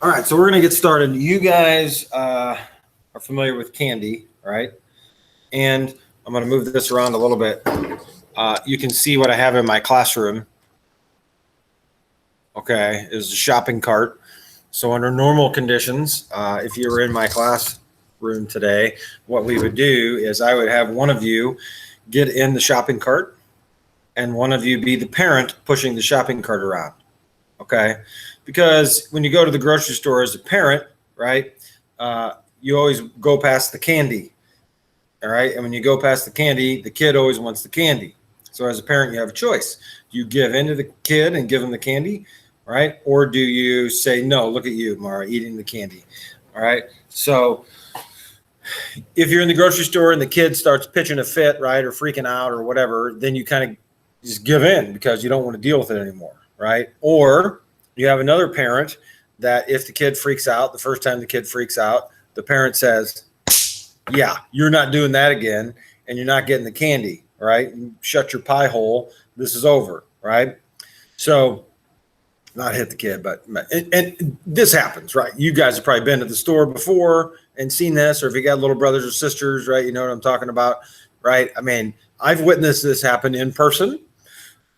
All right, so we're going to get started. You guys are familiar with candy, right? And I'm going to move this around a little bit. You can see what I have in my classroom. Okay, is a shopping cart. So under normal conditions, if you were in my classroom today, what we would do is I would have one of you get in the shopping cart and one of you be the parent pushing the shopping cart around. Okay, because when you go to the grocery store as a parent, right, you always go past the candy. All right, and when you go past the candy, the kid always wants the candy. So as a parent, you have a choice. Do you give in to the kid and give him the candy, right? Or do you say, no, look at you, Mara, eating the candy, all right? So if you're in the grocery store and the kid starts pitching a fit, right, or freaking out or whatever, then you kind of just give in because you don't want to deal with it anymore, right? Or you have another parent that if the kid freaks out, the first time the kid freaks out, the parent says, yeah, you're not doing that again, and you're not getting the candy, right? You shut your pie hole. This is over, right? So not hit the kid, but and this happens, right? You guys have probably been to the store before and seen this, or if you got little brothers or sisters, right? You know what I'm talking about, right? I mean, I've witnessed this happen in person,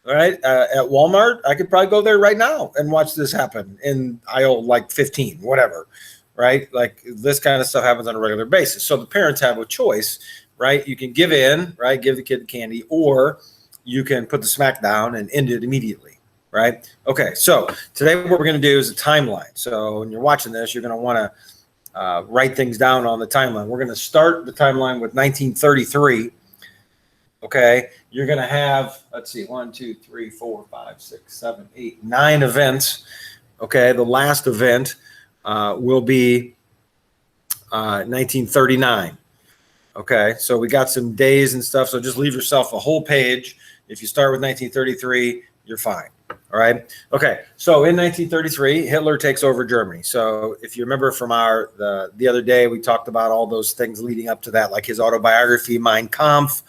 right? At Walmart. I could probably go there right now and watch this happen in aisle like 15, whatever, right? Like this kind of stuff happens on a regular basis. So the parents have a choice, right? You can give in, right? Give the kid the candy, or you can put the smack down and end it immediately. Right. Okay. So today what we're going to do is a timeline. So when you're watching this, you're going to want to write things down on the timeline. We're going to start the timeline with 1933. Okay. You're going to have, let's see, 1, 2, 3, 4, 5, 6, 7, 8, 9 events. Okay. The last event will be 1939. Okay. So we got some days and stuff. So just leave yourself a whole page. If you start with 1933, you're fine. All right. Okay. So in 1933, Hitler takes over Germany. So if you remember from the other day, we talked about all those things leading up to that, like his autobiography, Mein Kampf,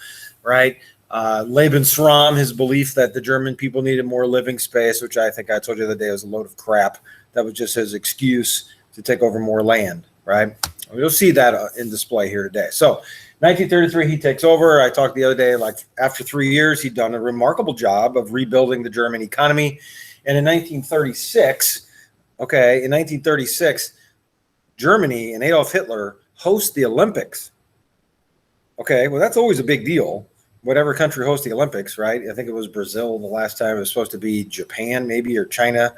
right? Lebensraum, his belief that the German people needed more living space, which I think I told you the other day was a load of crap. That was just his excuse to take over more land, right? You'll see that in display here today. So 1933, he takes over. I talked the other day, like after 3 years, he'd done a remarkable job of rebuilding the German economy. And in 1936, Germany and Adolf Hitler host the Olympics. Okay, well, that's always a big deal. Whatever country hosts the Olympics, right? I think it was Brazil the last time. It was supposed to be Japan maybe, or China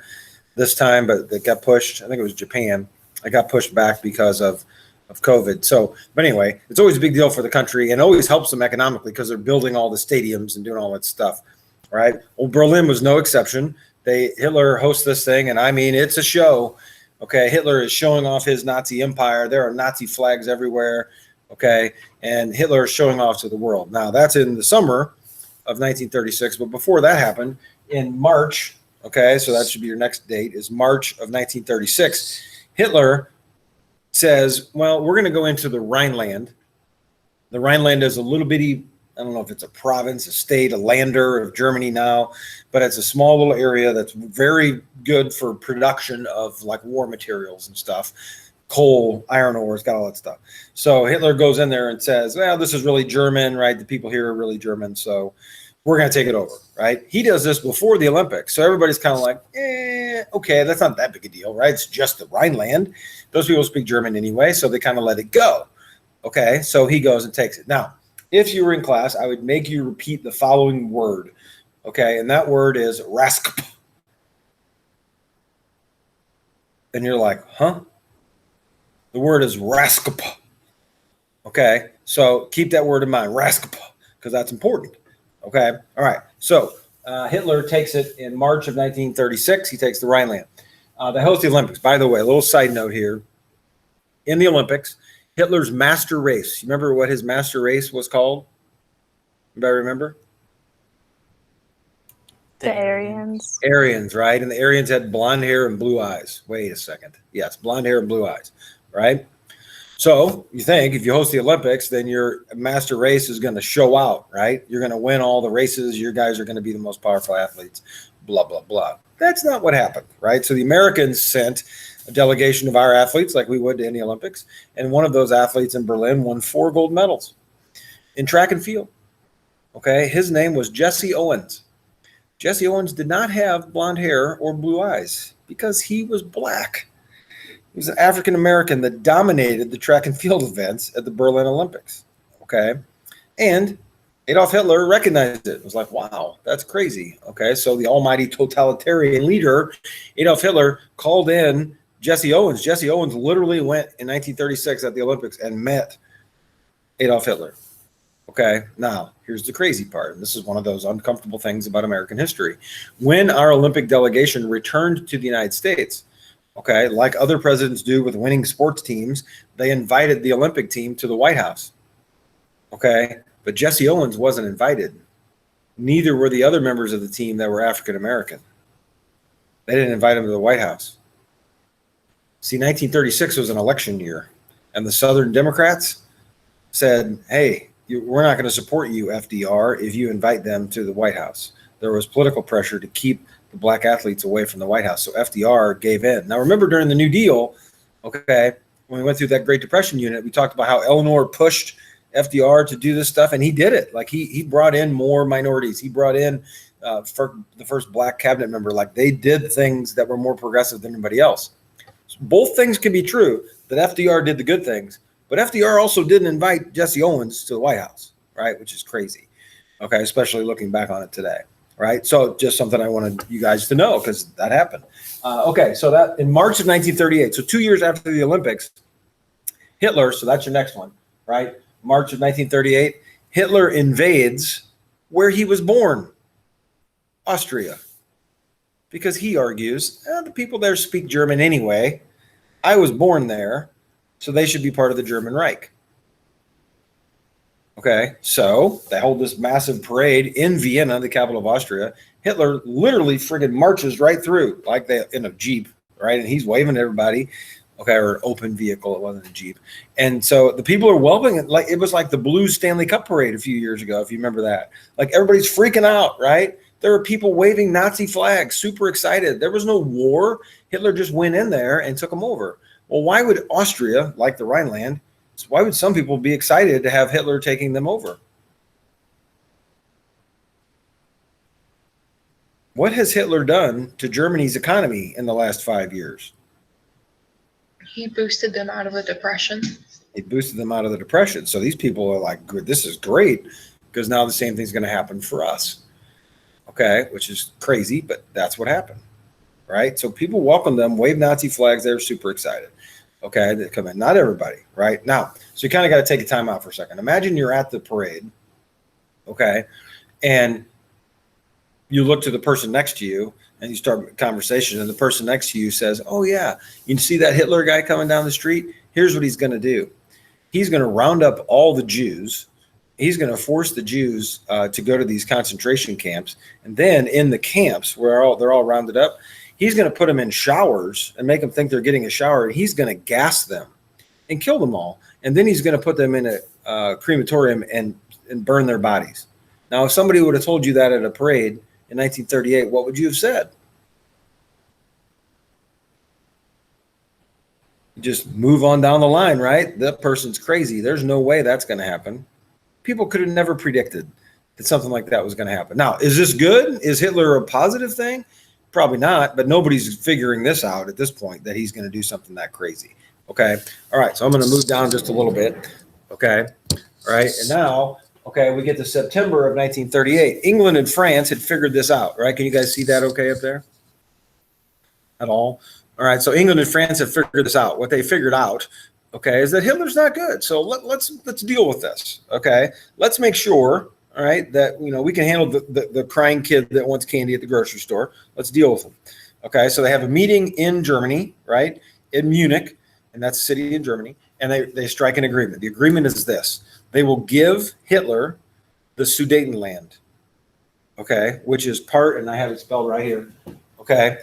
this time, but it got pushed. I think it was Japan. It got pushed back because of COVID. So, but anyway, it's always a big deal for the country and always helps them economically because they're building all the stadiums and doing all that stuff, right? Well, Berlin was no exception. Hitler hosts this thing, and I mean, it's a show. Okay, Hitler is showing off his Nazi empire. There are Nazi flags everywhere. Okay, and Hitler is showing off to the world. Now, that's in the summer of 1936, but before that happened, in March, okay, so that should be your next date, is March of 1936, Hitler says, well, we're going to go into the Rhineland. The Rhineland is a little bitty, I don't know if it's a province, a state, a lander of Germany now, but it's a small little area that's very good for production of like war materials and stuff. Coal, iron ore, it's got all that stuff. So Hitler goes in there and says, well, this is really German, right? The people here are really German, so we're going to take it over, right? He does this before the Olympics. So everybody's kind of like, okay, that's not that big a deal, right? It's just the Rhineland. Those people speak German anyway, so they kind of let it go. Okay, so he goes and takes it. Now, if you were in class, I would make you repeat the following word, okay? And that word is raskp. And you're like, huh? The word is raskp. Okay, so keep that word in mind, raskp, because that's important. Okay, all right. So Hitler takes it in March of 1936. He takes the Rhineland. They host the Olympics. By the way, a little side note here. In the Olympics, Hitler's master race. You remember what his master race was called? Anybody remember? The Aryans. Aryans, right? And the Aryans had blonde hair and blue eyes. Wait a second. Yes, blonde hair and blue eyes, right? So you think if you host the Olympics, then your master race is going to show out, right? You're going to win all the races. Your guys are going to be the most powerful athletes, blah, blah, blah. That's not what happened, right? So the Americans sent a delegation of our athletes like we would to any Olympics, and one of those athletes in Berlin won 4 gold medals in track and field. Okay, his name was Jesse Owens. Jesse Owens did not have blonde hair or blue eyes because he was black. He was an African American that dominated the track and field events at the Berlin Olympics. Okay, and Adolf Hitler recognized it. It was like, wow, that's crazy. Okay, so the almighty totalitarian leader, Adolf Hitler, called in Jesse Owens. Jesse Owens literally went in 1936 at the Olympics and met Adolf Hitler. Okay, now here's the crazy part. And this is one of those uncomfortable things about American history. When our Olympic delegation returned to the United States, okay, like other presidents do with winning sports teams, they invited the Olympic team to the White House. Okay, but Jesse Owens wasn't invited. Neither were the other members of the team that were African American. They didn't invite him to the White House. See, 1936 was an election year, and the Southern Democrats said, hey, we're not going to support you, FDR, if you invite them to the White House. There was political pressure to keep the black athletes away from the White House, so FDR gave in. Now, remember during the New Deal, okay, when we went through that Great Depression unit, we talked about how Eleanor pushed FDR to do this stuff, and he did it. Like he brought in more minorities. He brought in for the first black cabinet member. Like they did things that were more progressive than anybody else. So both things can be true, that FDR did the good things, but FDR also didn't invite Jesse Owens to the White House, right? Which is crazy, okay, especially looking back on it today, right? So just something I wanted you guys to know because that happened. Okay, so that in March of 1938, so 2 years after the Olympics, Hitler, so that's your next one, right? March of 1938, Hitler invades where he was born, Austria, because he argues, the people there speak German anyway. I was born there, so they should be part of the German Reich. Okay, so they hold this massive parade in Vienna, the capital of Austria. Hitler literally friggin' marches right through, like they in a Jeep, right? And he's waving at everybody. Okay, or an open vehicle. It wasn't a Jeep. And so the people are welcoming it. Like it was like the Blues Stanley Cup parade a few years ago, if you remember that. Like everybody's freaking out, right? There were people waving Nazi flags, super excited. There was no war. Hitler just went in there and took them over. Well, why would Austria, like the Rhineland, why would some people be excited to have Hitler taking them over? What has Hitler done to Germany's economy in the last 5 years? He boosted them out of the depression. He boosted them out of the depression. So these people are like, good, this is great, because now the same thing's going to happen for us. Okay, which is crazy, but that's what happened, right? So people welcome them, wave Nazi flags. They're super excited. Okay, they come in. Not everybody, right? Now, so you kind of got to take a time out for a second. Imagine you're at the parade, okay, and you look to the person next to you and you start a conversation, and the person next to you says, oh, yeah, you see that Hitler guy coming down the street? Here's what he's going to do. He's going to round up all the Jews. He's going to force the Jews to go to these concentration camps. And then in the camps where they're all rounded up, he's going to put them in showers and make them think they're getting a shower. And he's going to gas them and kill them all. And then he's going to put them in a crematorium and burn their bodies. Now, if somebody would have told you that at a parade in 1938, what would you have said? Just move on down the line, right? That person's crazy. There's no way that's going to happen. People could have never predicted that something like that was going to happen. Now, is this good? Is Hitler a positive thing? Probably not, but nobody's figuring this out at this point, that he's going to do something that crazy. Okay. All right. So I'm going to move down just a little bit. Okay. All right. And now, okay, we get to September of 1938. England and France had figured this out, right? Can you guys see that okay up there? At all? All right. So England and France have figured this out. What they figured out, okay, is that Hitler's not good. So let's deal with this. Okay. Let's make sure, all right, that, you know, we can handle the crying kid that wants candy at the grocery store. Let's deal with him. Okay. So they have a meeting in Germany, right, in Munich, and that's a city in Germany, and they strike an agreement. The agreement is this. They will give Hitler the Sudetenland, okay, which is part, and I have it spelled right here, okay,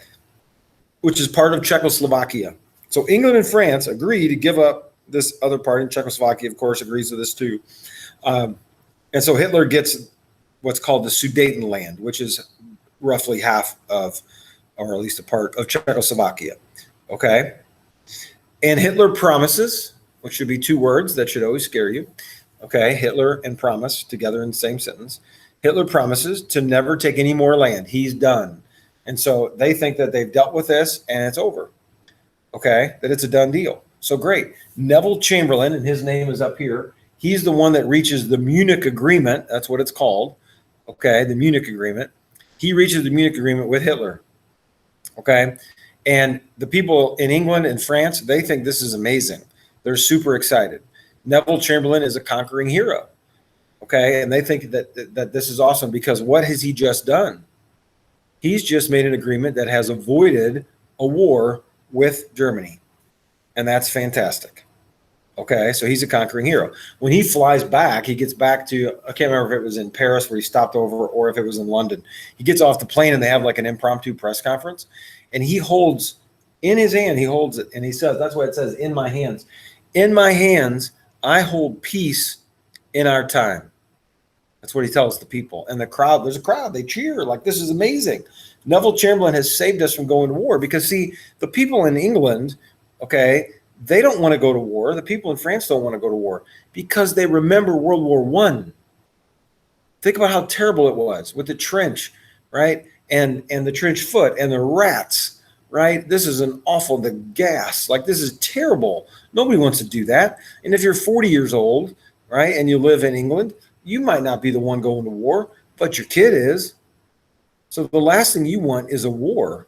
which is part of Czechoslovakia. So England and France agree to give up this other part, and Czechoslovakia, of course, agrees to this too. And so Hitler gets what's called the Sudetenland, which is roughly half of or at least a part of Czechoslovakia. Okay. And Hitler promises, which should be two words that should always scare you. Okay. Hitler and promise together in the same sentence. Hitler promises to never take any more land. He's done. And so they think that they've dealt with this and it's over. Okay. That it's a done deal. So great. Neville Chamberlain, and his name is up here. He's the one that reaches the Munich Agreement. That's what it's called. Okay. The Munich Agreement. He reaches the Munich Agreement with Hitler. Okay. And the people in England and France, they think this is amazing. They're super excited. Neville Chamberlain is a conquering hero. Okay. And they think that this is awesome because what has he just done? He's just made an agreement that has avoided a war with Germany. And that's fantastic. Okay. So he's a conquering hero. When he flies back, he gets back to, I can't remember if it was in Paris where he stopped over or if it was in London. He gets off the plane and they have like an impromptu press conference. And he holds in his hand, he holds it. And he says, that's why it says, in my hands. In my hands, I hold peace in our time. That's what he tells the people. And the crowd, there's a crowd, they cheer like, this is amazing. Neville Chamberlain has saved us from going to war because, see, the people in England, okay, they don't want to go to war. The people in France don't want to go to war because they remember World War I. Think about how terrible it was with the trench, right? And the trench foot and the rats, right? This is an awful, the gas, like this is terrible. Nobody wants to do that. And if you're 40 years old, right, and you live in England, you might not be the one going to war, but your kid is. So the last thing you want is a war.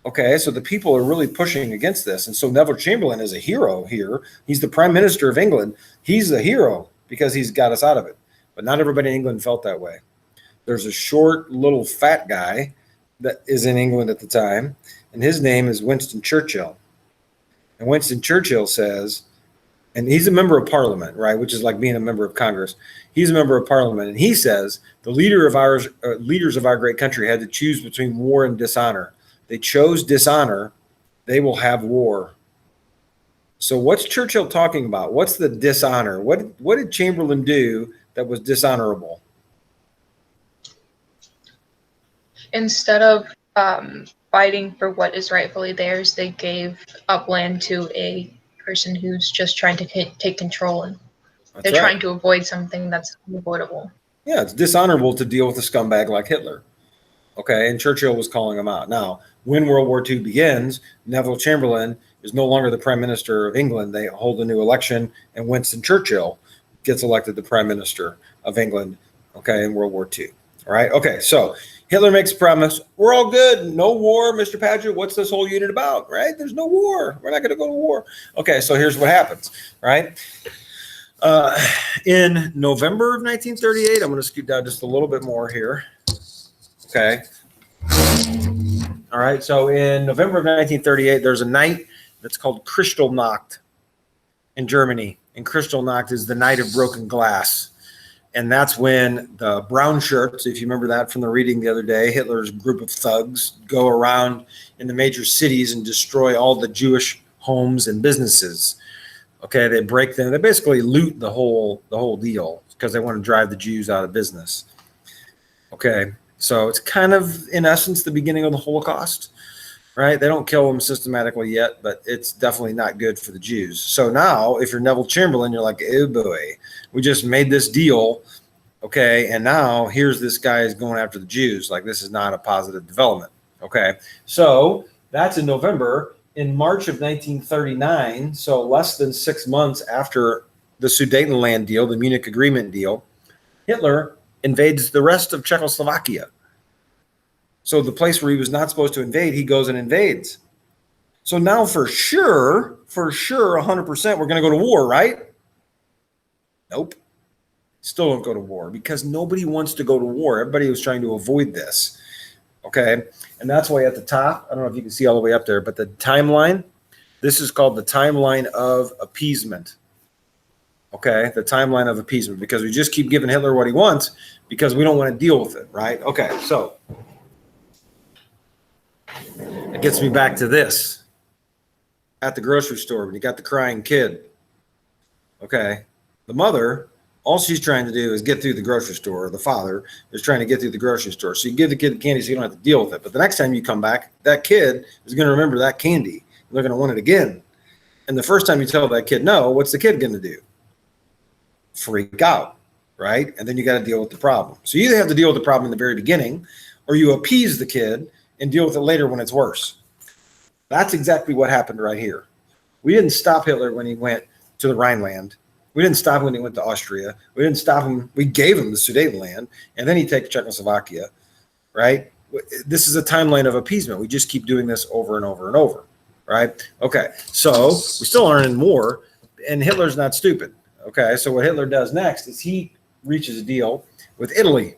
Okay, so the people are really pushing against this. And so Neville Chamberlain is a hero here. He's the Prime Minister of England. He's a hero because he's got us out of it. But not everybody in England felt that way. There's a short, little, fat guy that is in England at the time, and his name is Winston Churchill. And Winston Churchill says, and he's a member of Parliament, right, which is like being a member of Congress. He's a member of Parliament, and he says the leaders of our great country had to choose between war and dishonor. They chose dishonor. They will have war. So what's Churchill talking about? What's the dishonor? What did Chamberlain do that was dishonorable? Instead of fighting for what is rightfully theirs, they gave up land to a person who's just trying to take control, and they're trying to avoid something that's unavoidable. Yeah, it's dishonorable to deal with a scumbag like Hitler. Okay, and Churchill was calling him out. Now, when World War II begins, Neville Chamberlain is no longer the Prime Minister of England. They hold a new election, and Winston Churchill gets elected the Prime Minister of England, okay, in World War II. All right, okay, so Hitler makes a promise. We're all good. No war, Mr. Paget. What's this whole unit about, right? There's no war. We're not going to go to war. Okay, so here's what happens, right? In November of 1938, I'm going to scoot down just a little bit more here. Okay. All right, so in November of 1938, there's a night that's called Kristallnacht in Germany. And Kristallnacht is the night of broken glass. And that's when the brown shirts, if you remember that from the reading the other day, Hitler's group of thugs go around in the major cities and destroy all the Jewish homes and businesses. Okay, they break them. They basically loot the whole deal because they want to drive the Jews out of business. Okay, so it's kind of, in essence, the beginning of the Holocaust, right? They don't kill them systematically yet, but it's definitely not good for the Jews. So now, if you're Neville Chamberlain, you're like, oh boy, we just made this deal, okay, and now here's this guy is going after the Jews. Like, this is not a positive development, okay? So that's in November. In March of 1939, so less than 6 months after the Sudetenland deal, the Munich Agreement deal, Hitler invades the rest of Czechoslovakia. So the place where he was not supposed to invade, he goes and invades. So now for sure, 100%, we're going to go to war, right? Nope. Still don't go to war because nobody wants to go to war. Everybody was trying to avoid this. Okay. And that's why at the top, I don't know if you can see all the way up there, but the timeline, this is called the Timeline of Appeasement. Okay. The Timeline of Appeasement, because we just keep giving Hitler what he wants because we don't want to deal with it. Right. Okay. So it gets me back to this at the grocery store when you got the crying kid. Okay. The mother All she's trying to do is get through the grocery store. The father is trying to get through the grocery store. So you give the kid the candy so you don't have to deal with it. But the next time you come back, that kid is going to remember that candy. They're going to want it again. And the first time you tell that kid no, what's the kid going to do? Freak out, right? And then you got to deal with the problem. So you either have to deal with the problem in the very beginning, or you appease the kid and deal with it later when it's worse. That's exactly what happened right here. We didn't stop Hitler when he went to the Rhineland. We didn't stop him when he went to Austria. We didn't stop him. We gave him the Sudetenland, and then he takes Czechoslovakia, right? This is a timeline of appeasement. We just keep doing this over and over and over, right? Okay, so we still aren't in war, and Hitler's not stupid. Okay, so what Hitler does next is he reaches a deal with Italy.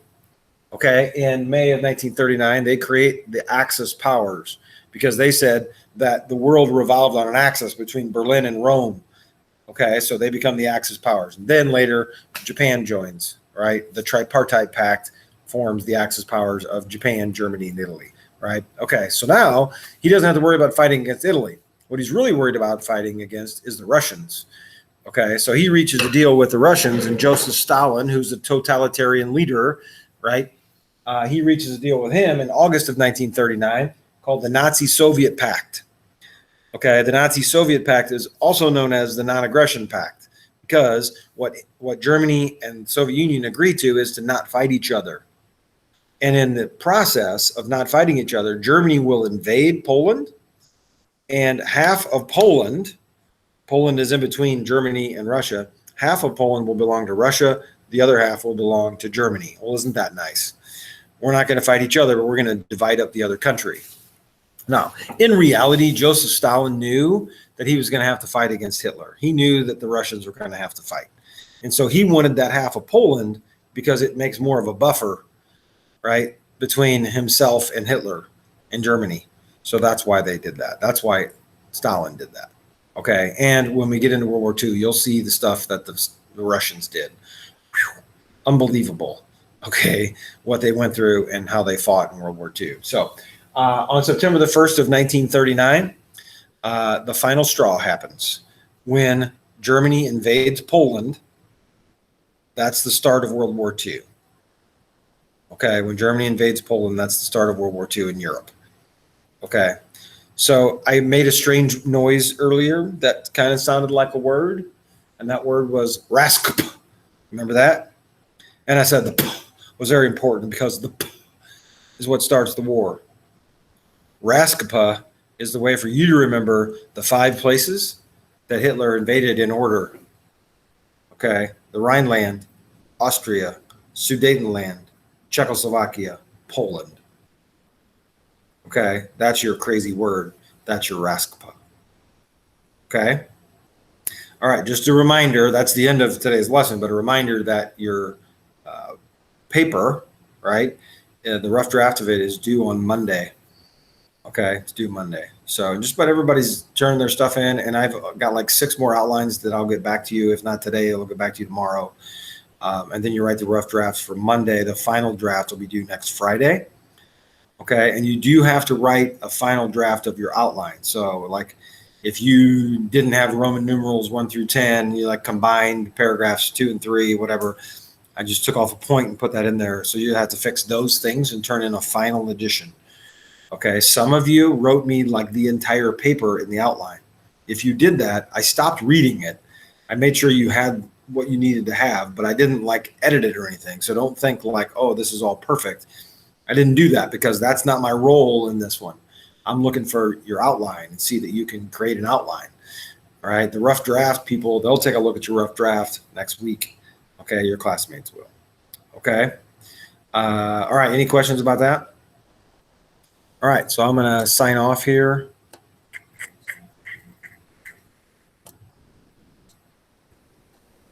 Okay, in May of 1939, they create the Axis powers because they said that the world revolved on an axis between Berlin and Rome. Okay, so they become the Axis powers. And then later, Japan joins, right? The tripartite pact forms the Axis powers of Japan, Germany, and Italy, right? Okay, so now he doesn't have to worry about fighting against Italy. What he's really worried about fighting against is the Russians. Okay, so he reaches a deal with the Russians, and Joseph Stalin, who's a totalitarian leader, right? He reaches a deal with him in August of 1939 called the Nazi-Soviet Pact. Okay, the Nazi-Soviet Pact is also known as the Non-Aggression Pact because what Germany and the Soviet Union agreed to is to not fight each other. And in the process of not fighting each other, Germany will invade Poland, and half of Poland is in between Germany and Russia. Half of Poland will belong to Russia. The other half will belong to Germany. Well, isn't that nice? We're not going to fight each other, but we're going to divide up the other country. Now, in reality, Joseph Stalin knew that he was going to have to fight against Hitler. He knew that the Russians were going to have to fight. And so he wanted that half of Poland because it makes more of a buffer, right, between himself and Hitler and Germany. So that's why they did that. That's why Stalin did that. Okay, and when we get into World War II, you'll see the stuff that the Russians did. Whew. Unbelievable, okay, what they went through and how they fought in World War II. So on September the 1st of 1939, the final straw happens. When Germany invades Poland, that's the start of World War II. Okay, when Germany invades Poland, that's the start of World War II in Europe. Okay. So I made a strange noise earlier that kind of sounded like a word, and that word was raskp. Remember that? And I said the p was very important because the p is what starts the war. Raskpa is the way for you to remember the 5 places that Hitler invaded in order. Okay, the Rhineland, Austria, Sudetenland, Czechoslovakia, Poland. Okay, that's your crazy word. That's your Raskpa. Okay? All right, just a reminder, that's the end of today's lesson, but a reminder that your paper, right, the rough draft of it is due on Monday. Okay, it's due Monday. So just about everybody's turning their stuff in, and I've got like 6 more outlines that I'll get back to you. If not today, I'll get back to you tomorrow. And then you write the rough drafts for Monday. The final draft will be due next Friday. Okay, and you do have to write a final draft of your outline. So like if you didn't have Roman numerals 1 through 10, you like combined paragraphs 2 and 3, whatever, I just took off a point and put that in there. So you have to fix those things and turn in a final edition. Okay, some of you wrote me like the entire paper in the outline. If you did that, I stopped reading it. I made sure you had what you needed to have, but I didn't like edit it or anything. So don't think like, oh, this is all perfect. I didn't do that because that's not my role in this one. I'm looking for your outline and see that you can create an outline. All right, the rough draft people, they'll take a look at your rough draft next week. Okay, your classmates will. Okay. All right, any questions about that? All right, so I'm going to sign off here.